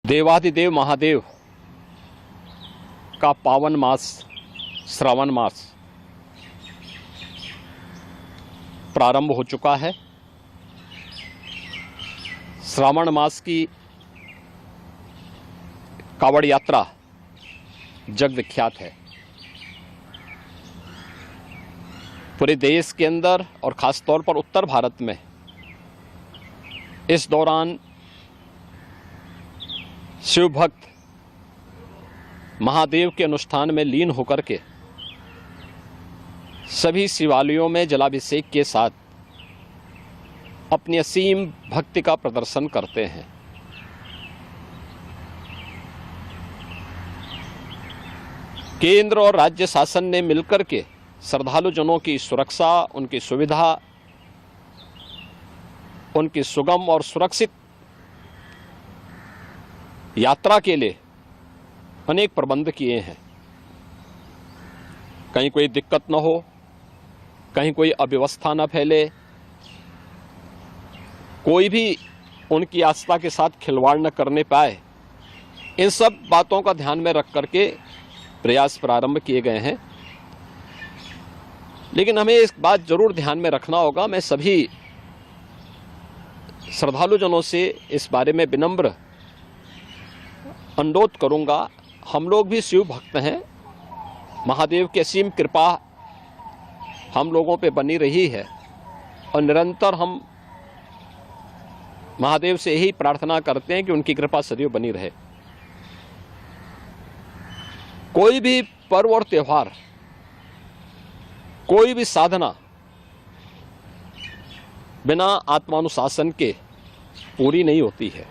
देवाधिदेव महादेव का पावन मास श्रावण मास प्रारंभ हो चुका है। श्रावण मास की कावड़ यात्रा जग विख्यात है। पूरे देश के अंदर और ख़ास तौर पर उत्तर भारत में इस दौरान शिव भक्त महादेव के अनुष्ठान में लीन होकर के सभी शिवालयों में जलाभिषेक के साथ अपनी असीम भक्ति का प्रदर्शन करते हैं। केंद्र और राज्य शासन ने मिलकर के श्रद्धालुजनों की सुरक्षा, उनकी सुविधा, उनकी सुगम और सुरक्षित यात्रा के लिए अनेक प्रबंध किए हैं। कहीं कोई दिक्कत न हो, कहीं कोई अव्यवस्था न फैले, कोई भी उनकी आस्था के साथ खिलवाड़ न करने पाए, इन सब बातों का ध्यान में रख करके प्रयास प्रारंभ किए गए हैं। लेकिन हमें इस बात जरूर ध्यान में रखना होगा, मैं सभी श्रद्धालुजनों से इस बारे में विनम्र अनुरोध करूंगा। हम लोग भी शिव भक्त हैं, महादेव की असीम कृपा हम लोगों पे बनी रही है और निरंतर हम महादेव से यही प्रार्थना करते हैं कि उनकी कृपा सदैव बनी रहे। कोई भी पर्व और त्योहार, कोई भी साधना बिना आत्मानुशासन के पूरी नहीं होती है।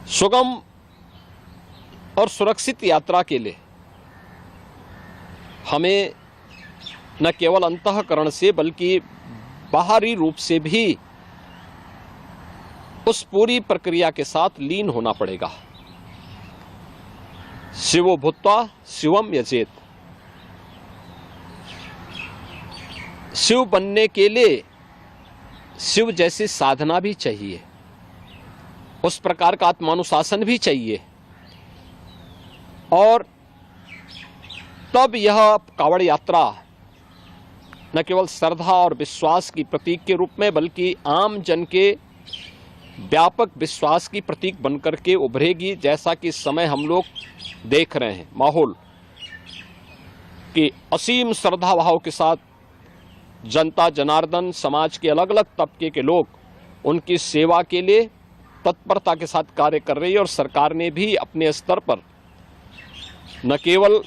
सुगम और सुरक्षित यात्रा के लिए हमें न केवल अंतःकरण से बल्कि बाहरी रूप से भी उस पूरी प्रक्रिया के साथ लीन होना पड़ेगा। शिवो भूत्वा शिवम यजेत। शिव बनने के लिए शिव जैसी साधना भी चाहिए, उस प्रकार का आत्मानुशासन भी चाहिए, और तब यह कावड़ यात्रा न केवल श्रद्धा और विश्वास की प्रतीक के रूप में बल्कि आम जन के व्यापक विश्वास की प्रतीक बनकर के उभरेगी। जैसा कि इस समय हम लोग देख रहे हैं माहौल कि असीम श्रद्धा भाव के साथ जनता जनार्दन, समाज के अलग अलग तबके के लोग उनकी सेवा के लिए तत्परता के साथ कार्य कर रही है। और सरकार ने भी अपने स्तर पर न केवल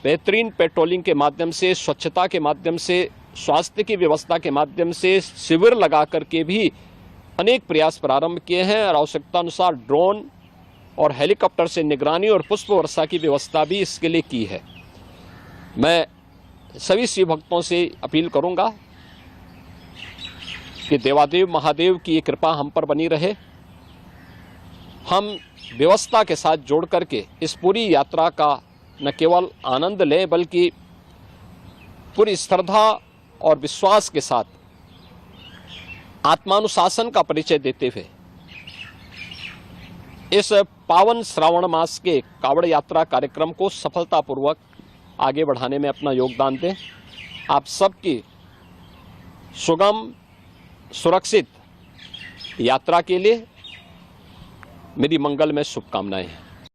बेहतरीन पेट्रोलिंग के माध्यम से, स्वच्छता के माध्यम से, स्वास्थ्य की व्यवस्था के माध्यम से शिविर लगा करके भी अनेक प्रयास प्रारंभ किए हैं और आवश्यकता अनुसार ड्रोन और हेलीकॉप्टर से निगरानी और पुष्प वर्षा की व्यवस्था भी इसके लिए की है। मैं सभी शिव भक्तों से अपील करूंगा कि देवादेव महादेव की ये कृपा हम पर बनी रहे। हम व्यवस्था के साथ जोड़ करके इस पूरी यात्रा का न केवल आनंद लें बल्कि पूरी श्रद्धा और विश्वास के साथ आत्मानुशासन का परिचय देते हुए इस पावन श्रावण मास के कावड़ यात्रा कार्यक्रम को सफलतापूर्वक आगे बढ़ाने में अपना योगदान दें। आप सबकी सुगम सुरक्षित यात्रा के लिए मेरी मंगलमय शुभकामनाएं हैं।